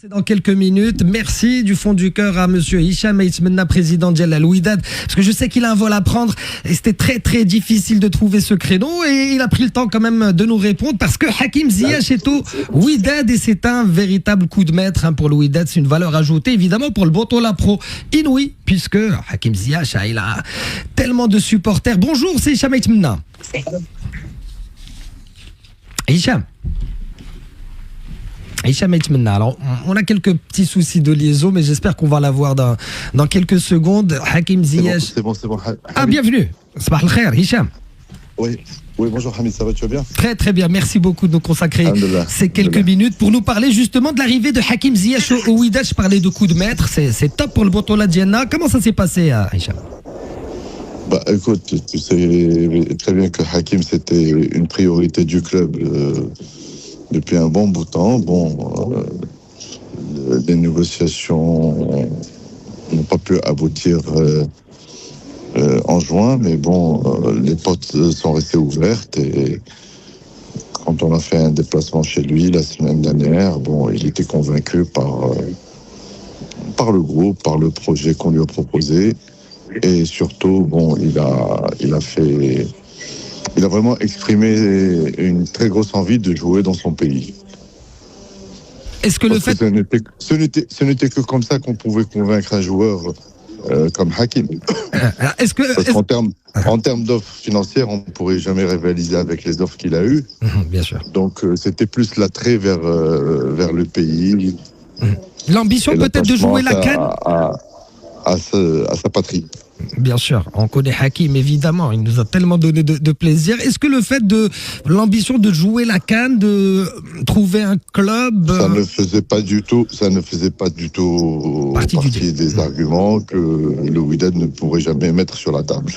C'est dans quelques minutes. Merci du fond du cœur à monsieur Hicham Aïtmenna, président de Al Wydad, parce que je sais qu'il a un vol à prendre et c'était très très difficile de trouver ce créneau et il a pris le temps quand même de nous répondre parce que Hakim Ziyech est au Wydad et c'est un véritable coup de maître pour le Wydad. C'est une valeur ajoutée évidemment pour le Botola Pro inouï puisque Hakim Ziyech il a tellement de supporters. Bonjour, c'est Hicham Aïtmenna. Hicham. Hicham Aïtmenna. Alors, on a quelques petits soucis de liaison, mais j'espère qu'on va l'avoir dans quelques secondes. Hakim Ziyech. C'est bon. Ah, bienvenue. Sabah al-khair, Hicham. Oui, bonjour Hamid, ça va, tu vas bien? Très très bien, merci beaucoup de nous consacrer ces quelques minutes pour nous parler justement de l'arrivée de Hakim Ziyech au Wydad. Je parlais de coup de maître, c'est top pour le Botola Diana. Comment ça s'est passé, Hicham? Bah écoute, tu sais très bien que Hakim c'était une priorité du club depuis un bon bout de temps. Les négociations n'ont pas pu aboutir en juin, mais les portes sont restées ouvertes et quand on a fait un déplacement chez lui la semaine dernière, il était convaincu par le groupe, par le projet qu'on lui a proposé et surtout, il a vraiment exprimé une très grosse envie de jouer dans son pays. Est-ce que ce n'était que comme ça qu'on pouvait convaincre un joueur comme Hakim. En termes d'offres financières, on ne pourrait jamais rivaliser avec les offres qu'il a eues. Bien sûr. Donc c'était plus l'attrait vers le pays. L'ambition peut-être de jouer la CAN à sa patrie. Bien sûr, on connaît Hakim évidemment, il nous a tellement donné de plaisir. Est-ce que le fait de l'ambition de jouer la CAN, de trouver un club, ça ne faisait pas du tout partie des arguments que le Wydad ne pourrait jamais mettre sur la table.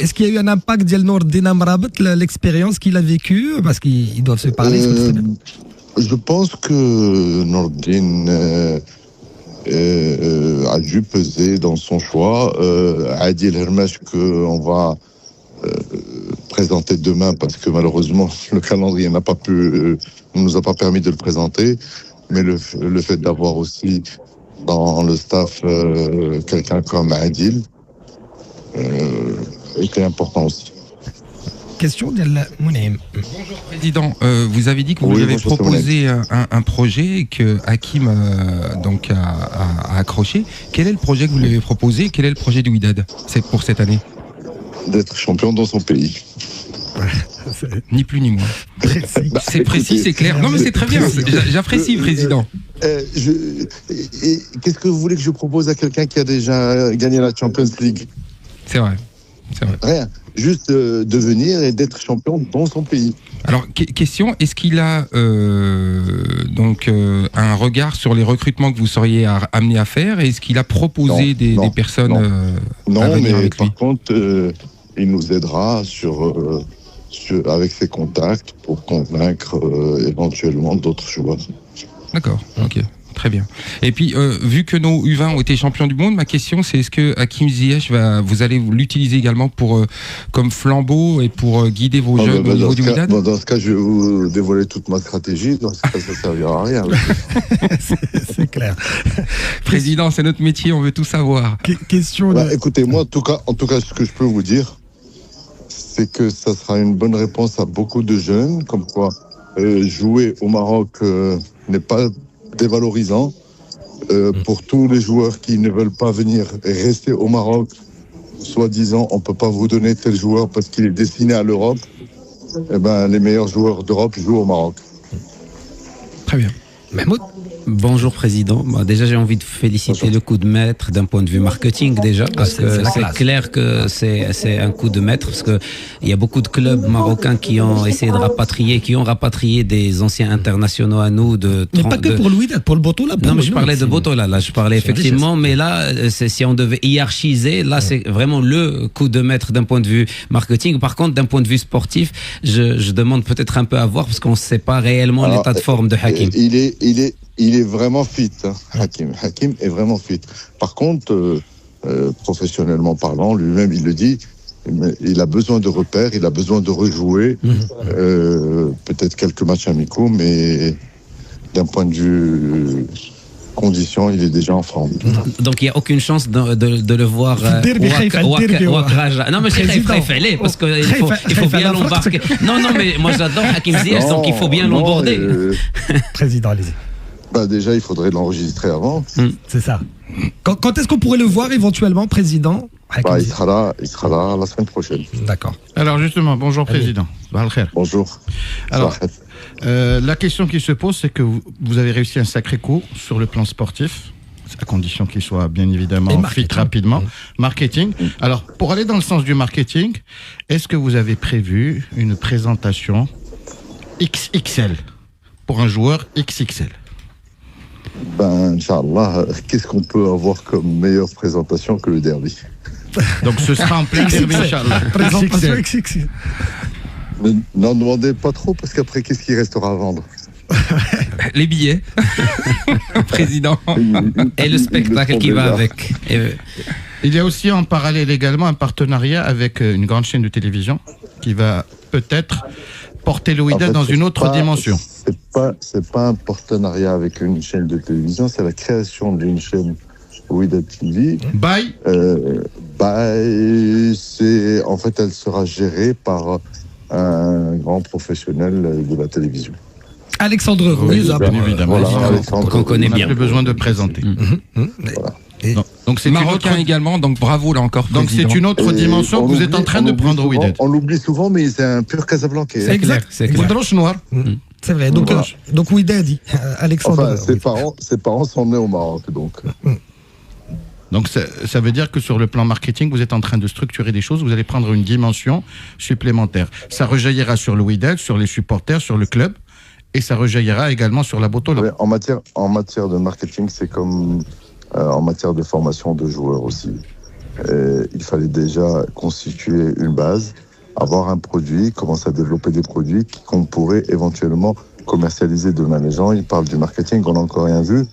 Est-ce qu'il y a eu un impact d'El Noordin Amrabat, l'expérience qu'il a vécue, parce qu'ils doivent se parler? Je pense que Noordin a dû peser dans son choix. Adil Hermesh qu'on va présenter demain parce que malheureusement le calendrier ne nous a pas permis de le présenter, mais le fait d'avoir aussi dans le staff quelqu'un comme Adil était important aussi. Question d'El Mounaim. Bonjour Président, vous avez dit que vous avez proposé un projet que Hakim a accroché. Quel est le projet que vous lui avez proposé? Quel est le projet du Wydad pour cette année? D'être champion dans son pays. Ni plus ni moins. C'est précis, c'est clair. Non mais c'est très bien, j'apprécie Président. Qu'est-ce que vous voulez que je propose à quelqu'un qui a déjà gagné la Champions League? C'est vrai. Rien. Juste de venir et d'être champion dans son pays. Alors, question, est-ce qu'il a un regard sur les recrutements que vous seriez amené à faire? Est-ce qu'il a proposé des personnes à venir avec lui? Par contre, il nous aidera avec ses contacts pour convaincre éventuellement d'autres joueurs. D'accord, ok. Très bien. Et puis, vu que nos U20 ont été champions du monde, ma question c'est est-ce que Hakim Ziyech vous allez l'utiliser également comme flambeau et pour guider vos jeunes au niveau du Wydad? Dans ce cas, je vais vous dévoiler toute ma stratégie. Dans ce cas, ça ne servira à rien. C'est clair. Président, c'est notre métier, on veut tout savoir. Question. Écoutez, moi, en tout cas, ce que je peux vous dire, c'est que ça sera une bonne réponse à beaucoup de jeunes, comme quoi jouer au Maroc n'est pas dévalorisant pour tous les joueurs qui ne veulent pas venir rester au Maroc, soi-disant on peut pas vous donner tel joueur parce qu'il est destiné à l'Europe. Les meilleurs joueurs d'Europe jouent au Maroc. Très bien. Mahmoud. Bonjour Président. Déjà j'ai envie de féliciter le coup de maître d'un point de vue marketing déjà parce que c'est clair que c'est un coup de maître parce que il y a beaucoup de clubs marocains qui ont essayé de rapatrié des anciens internationaux à nous mais pas que pour le Wydad, pour le Botola. Non mais je parlais de Botola là, je parlais effectivement, mais là si on devait hiérarchiser, là c'est vraiment le coup de maître d'un point de vue marketing. Par contre d'un point de vue sportif, je demande peut-être un peu à voir parce qu'on ne sait pas réellement l'état de forme de Hakim. Il est vraiment fit, Hakim. Hakim est vraiment fit. Par contre, professionnellement parlant, lui-même, il le dit, il a besoin de repères, il a besoin de rejouer, peut-être quelques matchs amicaux, mais d'un point de vue conditions, il est déjà en forme. Donc il n'y a aucune chance de le voir Raja. Non mais je parce qu'il faut bien l'embarquer. Non mais moi j'adore Hakim Ziyech, donc il faut bien l'emborder. Président, allez-y. Bah déjà, il faudrait l'enregistrer avant. C'est ça. Quand est-ce qu'on pourrait le voir éventuellement, président? Bah, il sera là la semaine prochaine. D'accord. Alors justement, bonjour président. Bonjour. Alors, la question qui se pose, c'est que vous avez réussi un sacré coup sur le plan sportif, à condition qu'il soit bien évidemment fit rapidement. Marketing. Alors, pour aller dans le sens du marketing, est-ce que vous avez prévu une présentation XXL pour un joueur XXL? Ben, Inch'Allah, qu'est-ce qu'on peut avoir comme meilleure présentation que le derby? Donc ce sera en plein derby, Inch'Allah. Présentation XXL. Mais n'en demandez pas trop, parce qu'après, qu'est-ce qui restera à vendre? Les billets, président. Et le spectacle qui va avec. Il y a aussi en parallèle également un partenariat avec une grande chaîne de télévision qui va peut-être porter le Wydad dans une autre dimension. C'est pas un partenariat avec une chaîne de télévision, c'est la création d'une chaîne Wydad TV. Bye. En fait, elle sera gérée par un grand professionnel de la télévision. Alexandre Ruiz, bien évidemment. Voilà, qu'on connaît bien. On n'a plus besoin de présenter. Voilà. Donc c'est Marocain également, donc bravo là encore. Donc c'est une autre dimension que vous êtes en train de prendre, Wydad. On l'oublie souvent, mais c'est un pur Casablancais. C'est exact. C'est clair. Noir. C'est vrai. Donc Wydad, Alexandre. Enfin, ses parents sont nés au Maroc, donc. Donc ça veut dire que sur le plan marketing, vous êtes en train de structurer des choses, vous allez prendre une dimension supplémentaire. Ça rejaillira sur le Wydad, sur les supporters, sur le club, et ça rejaillira également sur la Botola. Ouais, en matière de marketing, c'est comme en matière de formation de joueurs aussi. Il fallait déjà constituer une base, avoir un produit, commencer à développer des produits qu'on pourrait éventuellement commercialiser demain. Les gens, ils parlent du marketing, on n'a encore rien vu.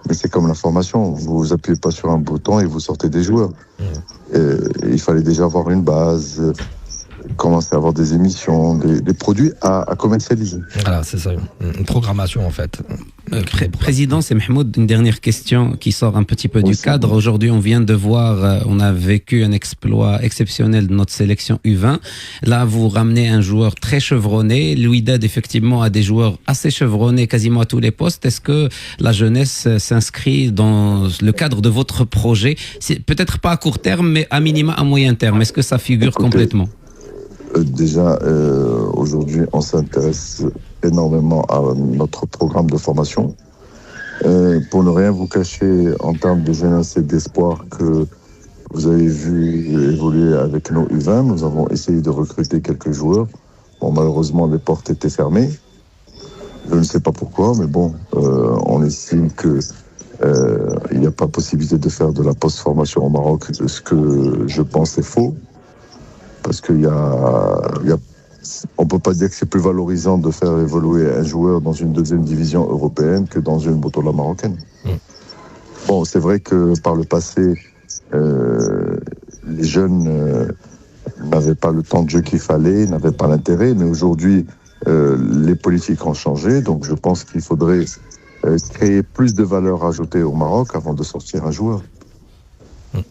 Mais c'est comme la formation, vous appuyez pas sur un bouton et vous sortez des joueurs. Il fallait déjà avoir une base, commencer à avoir des émissions, des produits à commercialiser. Voilà, c'est ça, une programmation en fait. Président, c'est Mahmoud, une dernière question qui sort un petit peu du cadre. Aujourd'hui, on vient de voir, on a vécu un exploit exceptionnel de notre sélection U20. Là, vous ramenez un joueur très chevronné. Le Wydad, effectivement, a des joueurs assez chevronnés quasiment à tous les postes. Est-ce que la jeunesse s'inscrit dans le cadre de votre projet? C'est peut-être pas à court terme, mais à minima à moyen terme. Est-ce que ça figure complètement? Déjà, aujourd'hui, on s'intéresse énormément à notre programme de formation. Pour ne rien vous cacher, en termes de jeunesse et d'espoir que vous avez vu évoluer avec nos U20, nous avons essayé de recruter quelques joueurs. Bon, malheureusement, les portes étaient fermées. Je ne sais pas pourquoi, mais bon, on estime que il n'y a pas possibilité de faire de la post-formation au Maroc, ce que je pense est faux. Parce on peut pas dire que c'est plus valorisant de faire évoluer un joueur dans une deuxième division européenne que dans une Botola marocaine. Bon, c'est vrai que par le passé, les jeunes n'avaient pas le temps de jeu qu'il fallait, n'avaient pas l'intérêt, mais aujourd'hui, les politiques ont changé, donc je pense qu'il faudrait créer plus de valeur ajoutée au Maroc avant de sortir un joueur.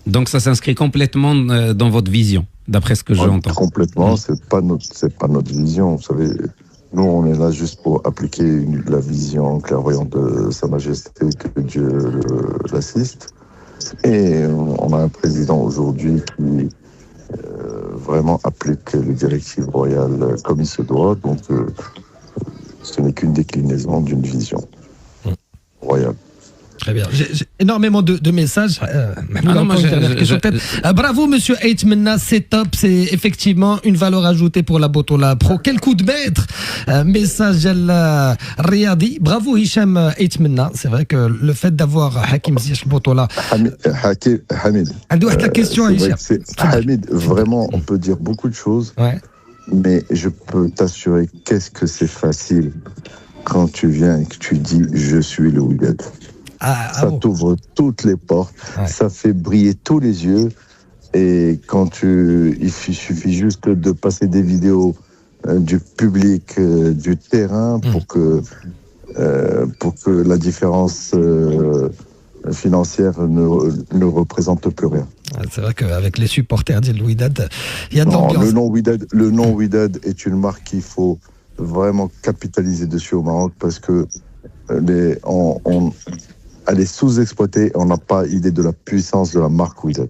Donc ça s'inscrit complètement dans votre vision, d'après ce que j'entends. Complètement, c'est pas notre vision. Vous savez, nous on est là juste pour appliquer la vision clairvoyante de Sa Majesté, que Dieu l'assiste. Et on a un président aujourd'hui qui vraiment applique les directives royales comme il se doit. Donc ce n'est qu'une déclinaison d'une vision royale. Très bien. J'ai énormément de messages. Bravo, monsieur Aitmenna, c'est top. C'est effectivement une valeur ajoutée pour la Botola Pro. Quel coup de maître. Message à Riyadi. Bravo, Hicham Aitmenna. C'est vrai que le fait d'avoir Hakim Ziyech Botola. Hamid. La question, Hicham. Hamid, vraiment, on peut dire beaucoup de choses. Ouais. Mais je peux t'assurer, qu'est-ce que c'est facile quand tu viens et que tu dis « je suis le Wydad ». Ça t'ouvre toutes les portes, ça fait briller tous les yeux. Et il suffit juste de passer des vidéos du public, du terrain, pour que la différence financière ne représente plus rien. C'est vrai qu'avec les supporters d'El Wydad, il y a de l'ambiance. Le nom Wydad est une marque qu'il faut vraiment capitaliser dessus au Maroc parce que elle est sous-exploitée. On n'a pas idée de la puissance de la marque Wydad.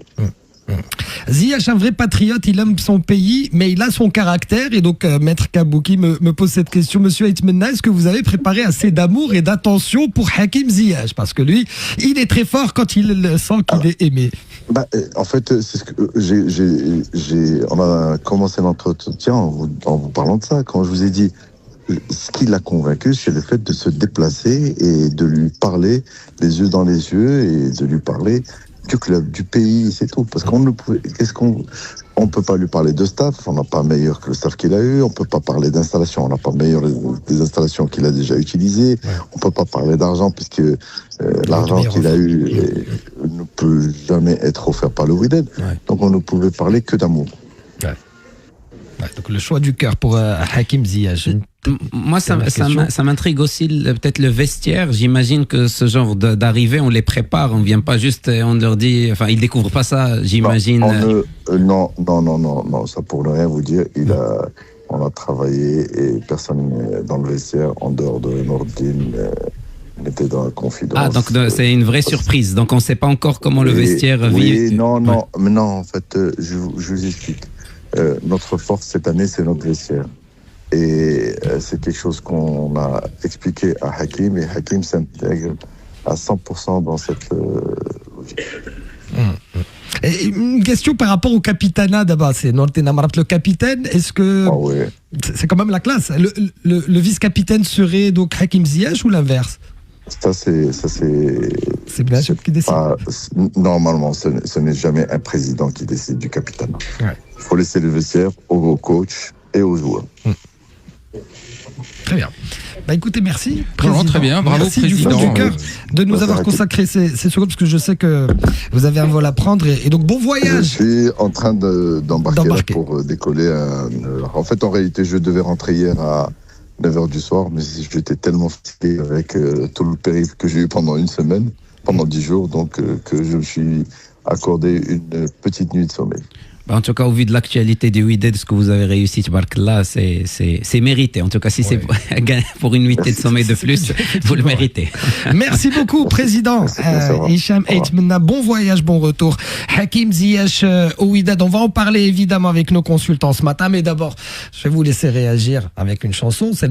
Ziyech, un vrai patriote, il aime son pays, mais il a son caractère. Et donc, Maître Kabouki me pose cette question. Monsieur Aitmenna, est-ce que vous avez préparé assez d'amour et d'attention pour Hakim Ziyech? Parce que lui, il est très fort quand il sent qu'il est aimé. En fait, c'est ce que on a commencé notre entretien en vous parlant de ça. Quand je vous ai dit, ce qui l'a convaincu, c'est le fait de se déplacer et de lui parler les yeux dans les yeux et de lui parler du club, du pays, c'est tout. Parce on peut pas lui parler de staff, on n'a pas meilleur que le staff qu'il a eu, on peut pas parler d'installation, on n'a pas meilleur des installations qu'il a déjà utilisées, on peut pas parler d'argent puisque l'argent qu'il a eu ne peut jamais être offert par le Wydad. Donc on ne pouvait parler que d'amour. Donc le choix du cœur pour Hakim Ziyech. Moi, ça m'intrigue aussi peut-être le vestiaire. J'imagine que ce genre d'arrivée, on les prépare. On ne vient pas juste, on leur dit, enfin, ils ne découvrent pas ça, j'imagine. Non, ça pour ne rien vous dire. On a travaillé et personne dans le vestiaire, en dehors de Nordine, n'était dans la confidence. Ah, donc c'est une vraie surprise. Donc on ne sait pas encore comment le vestiaire vit. Oui, non, mais non, en fait, je vous explique. Notre force cette année, c'est notre vestiaire. Et c'est quelque chose qu'on a expliqué à Hakim, et Hakim s'intègre à 100% dans cette logique. Et une question par rapport au capitanat d'abord, c'est Nordin Amrat le capitaine, est-ce que c'est quand même la classe, le vice-capitaine serait donc Hakim Ziyech ou l'inverse? Ça c'est bien sûr qui décide. Normalement, ce n'est jamais un président qui décide du capitanat. Il faut laisser le vestiaire au coach et aux joueurs. Très bien. Écoutez, merci, président. Très bien, bravo, merci président. du fond du cœur de nous avoir consacré ces secondes, parce que je sais que vous avez un vol à prendre. Et donc, bon voyage. Je suis en train d'embarquer pour décoller. En fait, en réalité, je devais rentrer hier à 9h du soir, mais j'étais tellement fatigué avec tout le périple que j'ai eu pendant une semaine, pendant 10 jours, donc que je me suis accordé une petite nuit de sommeil. En tout cas, au vu de l'actualité du Wydad, ce que vous avez réussi, là, c'est mérité. En tout cas, si c'est pour une nuitée de sommeil de plus, vous le méritez. Merci beaucoup, président. Hicham Aitmenna, bon voyage, bon retour. Hakim Ziyech au Wydad, on va en parler évidemment avec nos consultants ce matin, mais d'abord, je vais vous laisser réagir avec une chanson, celle de